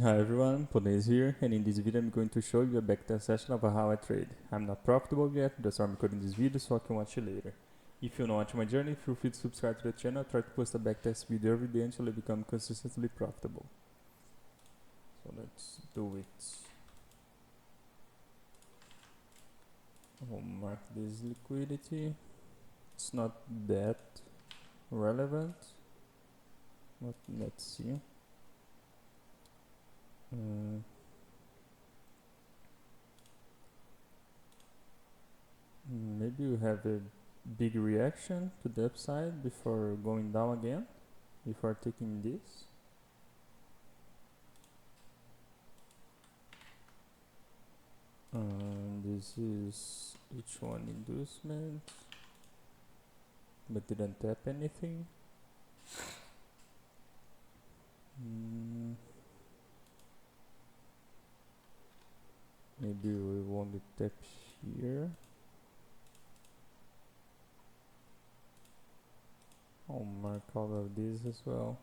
Hi everyone, Pones here, and in this video I'm going to show you a backtest session of how I trade. I'm not profitable yet, that's why I'm recording this video so I can watch it later. If you want to watch my journey, feel free to subscribe to the channel. I try to post a backtest video every day until I become consistently profitable. So let's do it. I'll mark this liquidity. It's not that relevant, but let's see. Maybe you have a big reaction to the upside before going down again, before taking this. This is H1 inducement, but didn't tap anything. Maybe we want to tap here. I'll mark all of these as well.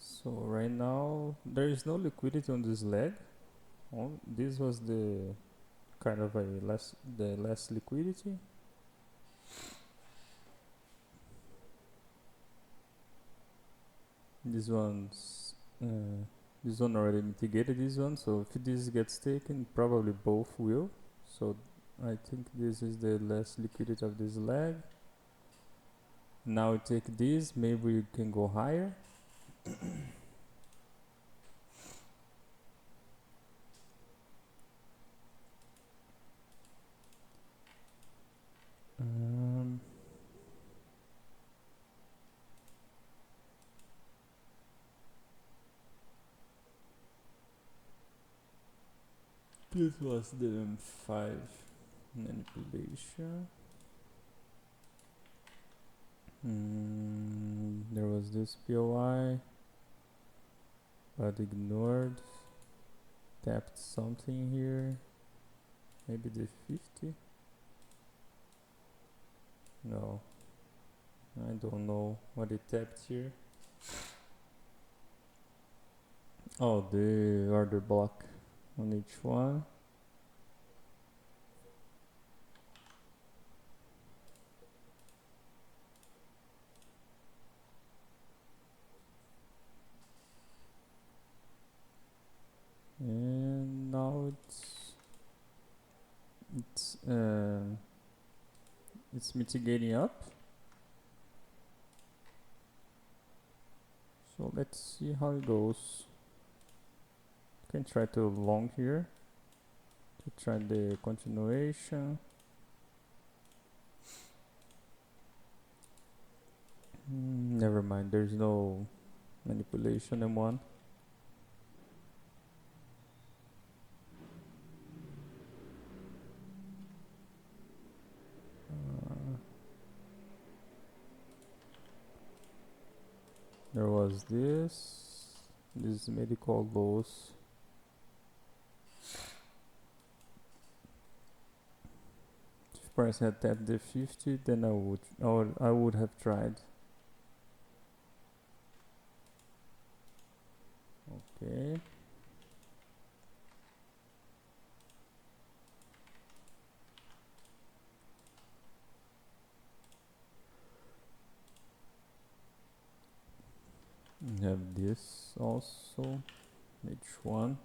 So right now there is no liquidity on this leg. This was the kind of the less liquidity. This one's this one already mitigated this one, so if this gets taken, probably both will. So I think this is the less liquidity of this leg. Now we take this, maybe we can go higher. This was the M5 manipulation. There was this POI, but ignored. Tapped something here. Maybe the 50? No. I don't know what it tapped here. Oh, the order block on each one. And now it's mitigating up. So let's see how it goes. Can try to long here to try the continuation. Never mind, there's no manipulation M1. There was this medical loss. If price had tapped the 50, then I would have tried. Okay. We have this also, H1.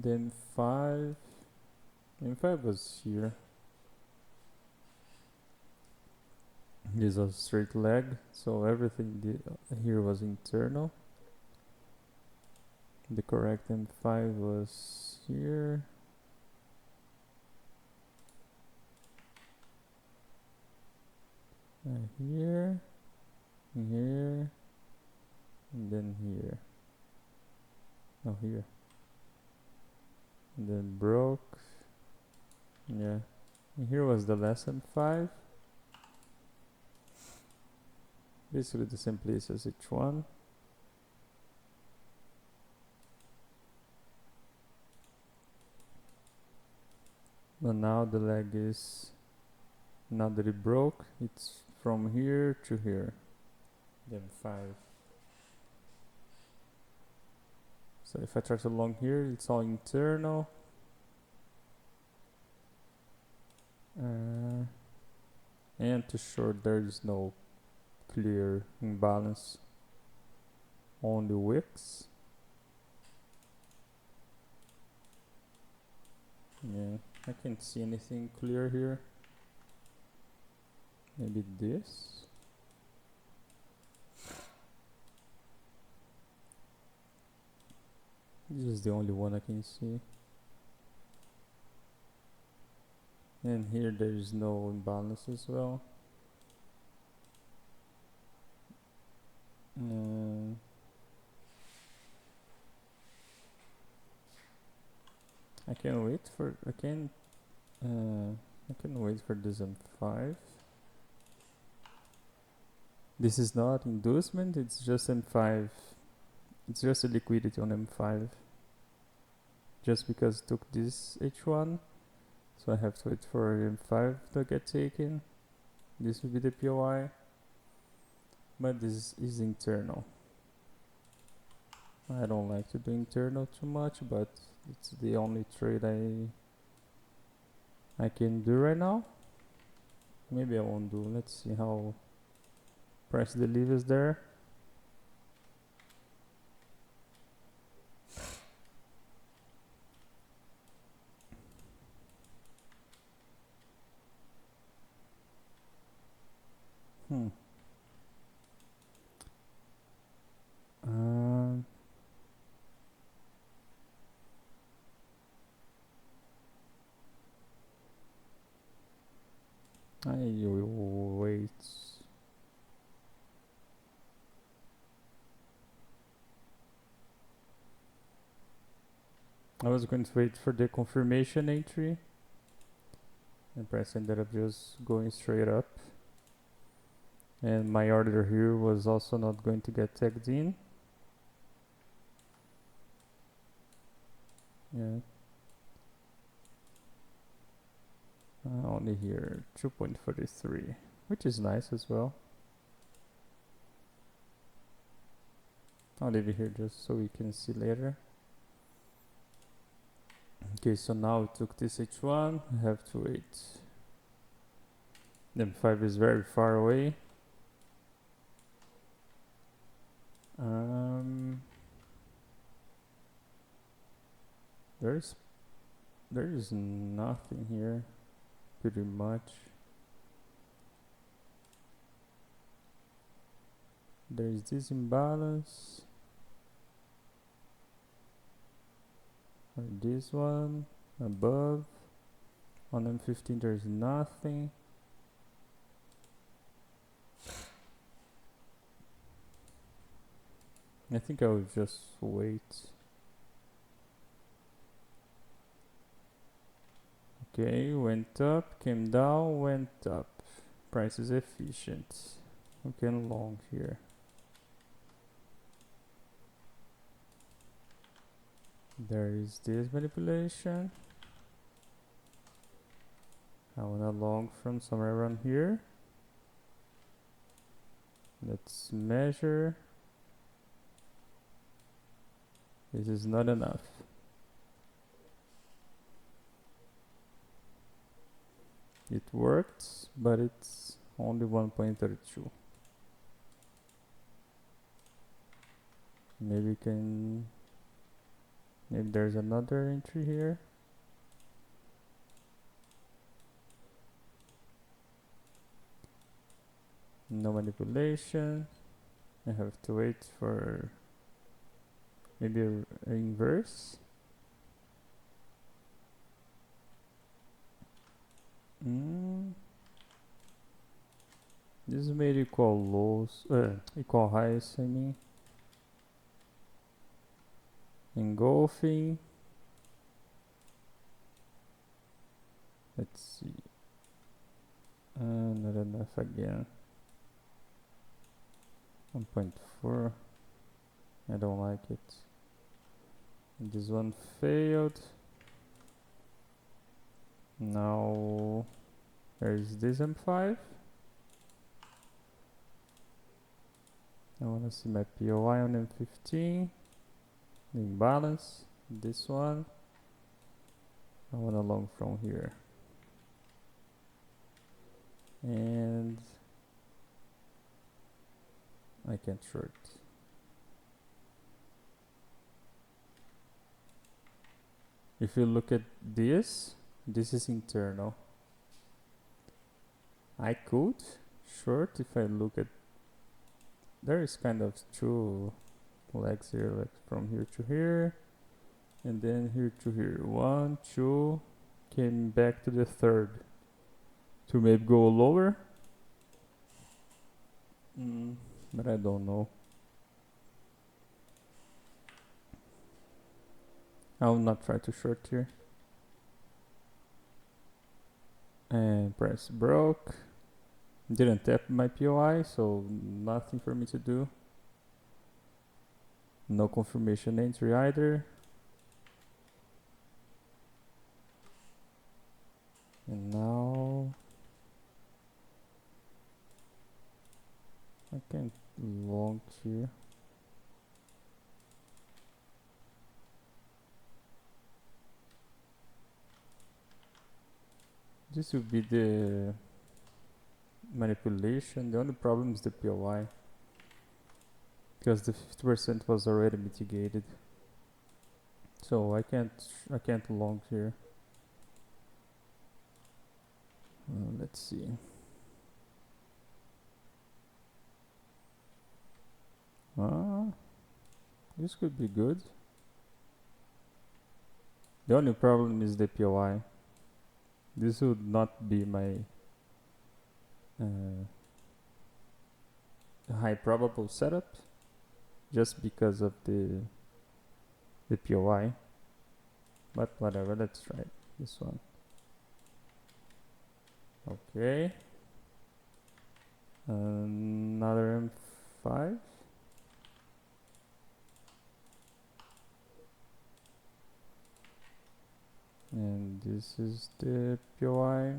Then M5 was here. This was straight leg, so everything here was internal. The correct M5 was here. Here. here, and then here. No, here. And then broke. Yeah. And here was the last M5. Basically the same place as each one. But now the leg is, now that it broke, it's from here to here. The M5. So if I try to long here, it's all internal. And to short, there is no clear imbalance, only wicks. Yeah, I can't see anything clear here. Maybe this. This is the only one I can see. And here there is no imbalance as well. I can wait for I can wait for this M5. This is not inducement, it's just M5. It's just a liquidity on M5. Just because it took this H1, so I have to wait for M5 to get taken. This will be the POI, but this is internal. I don't like to do internal too much, but it's the only trade I can do right now. Maybe I won't do. Let's see how price delivers there. I will wait. I was going to wait for the confirmation entry, and price ended up just going straight up. And my order here was also not going to get tagged in. Yeah. Only here 2.43, which is nice as well. I'll leave it here just so we can see later. Okay, so now we took this H1, I have to wait. M5 is very far away. There is nothing here, pretty much. There is this imbalance. Or this one above. On M15 there is nothing. I think I will just wait. Okay, went up, came down, went up. Price is efficient. We can long here. There is this manipulation. I wanna long from somewhere around here. Let's measure. This is not enough. It worked, but it's only 1.32. Maybe there's another entry here. No manipulation. I have to wait for maybe a inverse. This made equal lows, equal highs, I mean. Engulfing. Let's see. Not enough again. 1.4. I don't like it. And this one failed. Now there is this M5. I want to see my POI on M15. Imbalance. This one. I want a long from here. And I can't short. If you look at this is internal. I could short if I look at, there is kind of two legs here, like from here to here, and then here to here. 1, 2, came back to the third to maybe go lower. But I don't know. I'll not try to short here. And price broke. Didn't tap my POI, so nothing for me to do. No confirmation entry either. And now I can long here. This would be the manipulation. The only problem is the POI, because the 50% was already mitigated. So I can't long here. Let's see. This could be good. The only problem is the POI. This would not be my high probable setup, just because of the POI. But whatever, let's try this one. Okay. Another M5. And this is the POI.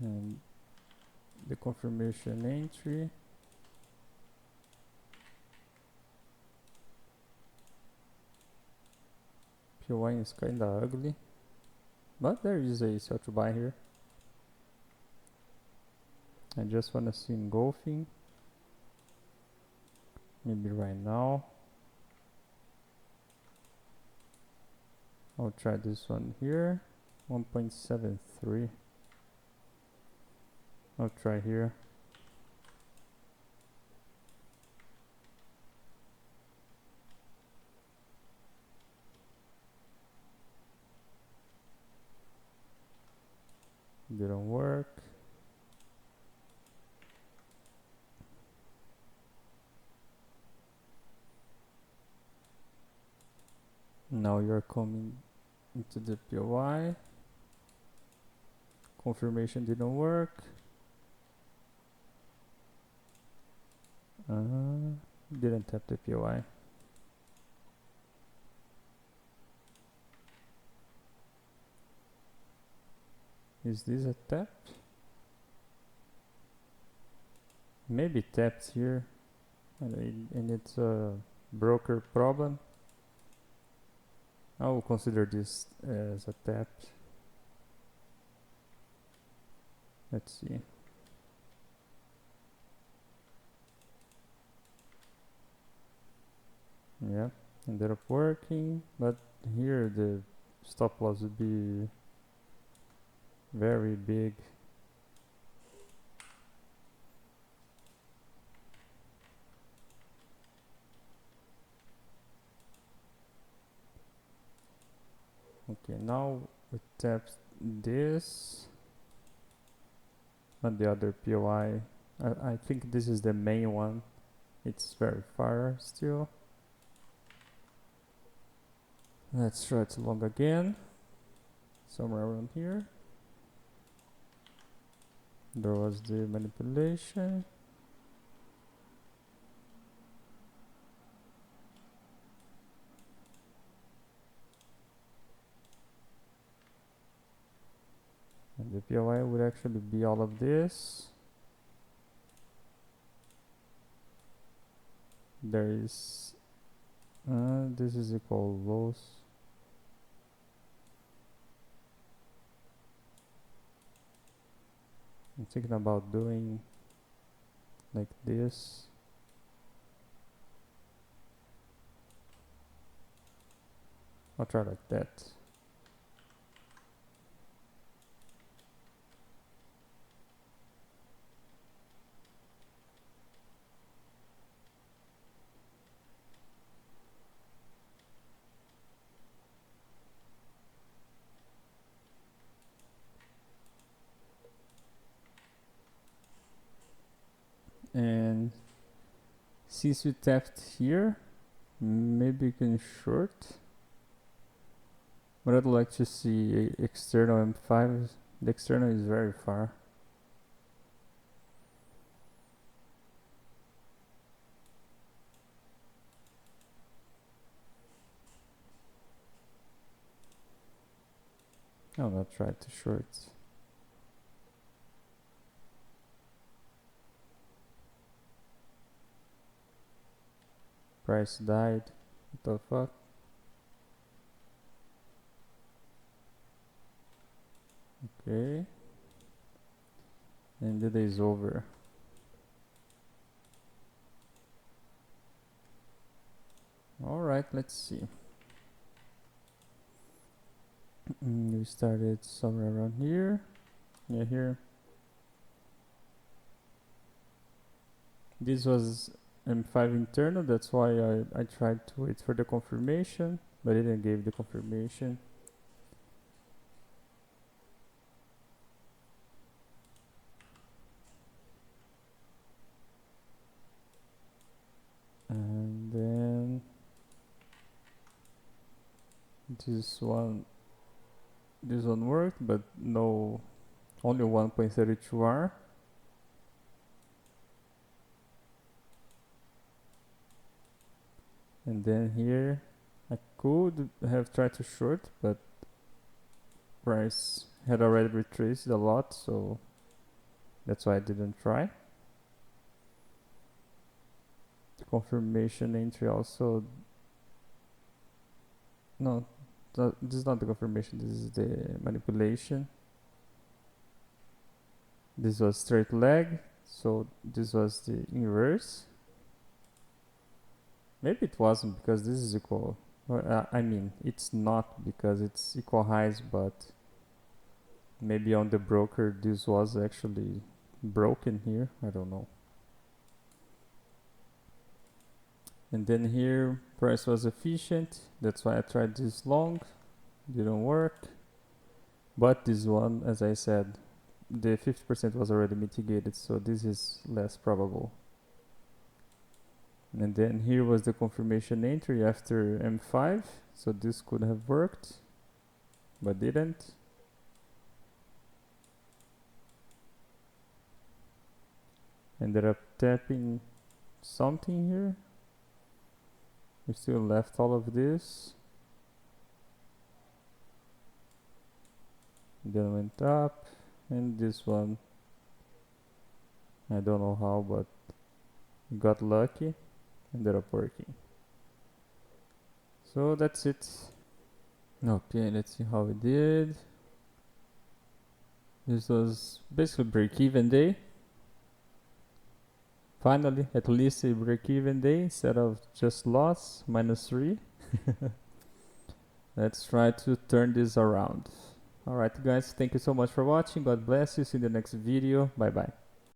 And the confirmation entry. POI is kinda ugly, but there is a sell to buy here. I just wanna see engulfing. Maybe right now. I'll try this one here. 1.73. I'll try here. Didn't work. Now you're coming into the POI. Confirmation didn't work. Didn't tap the POI. Is this a tap? Maybe taps here, and it's a broker problem. I will consider this as a tap. Let's see. Yeah, ended up working, but here the stop loss would be very big. Okay, now we tap this on the other POI. I think this is the main one. It's very far still. Let's try it long again. Somewhere around here. There was the manipulation. And the POI would actually be all of this. There is this is equal lows. I'm thinking about doing like this. I'll try like that. And since we tapped here, maybe we can short. But I'd like to see external M5. The external is very far. I'll not try to short. Price died. What the fuck? Okay. And the day is over. Alright, let's see. We started somewhere around here. Yeah, here. This was M5 internal, that's why I tried to wait for the confirmation, but it didn't give the confirmation. And then this one worked, but no, only 1.32R. And then here I could have tried to short, but price had already retraced a lot, so that's why I didn't try. The confirmation entry also, no, this is not the confirmation, this is the manipulation. This was straight leg, so this was the inverse. Maybe it wasn't because this is equal. I mean, it's not because it's equal highs, but maybe on the broker this was actually broken here. I don't know. And then here price was efficient. That's why I tried this long. Didn't work. But this one, as I said, the 50% was already mitigated, so this is less probable. And then here was the confirmation entry after M5, so this could have worked, but didn't. Ended up tapping something here. We still left all of this. Then went up, and this one, I don't know how, but got lucky. Ended up working. So that's it. Okay, let's see how we did. This was basically break-even day. Finally, at least a break-even day instead of just loss, -3. Let's try to turn this around. Alright guys, thank you so much for watching. God bless you. See you in the next video. Bye bye.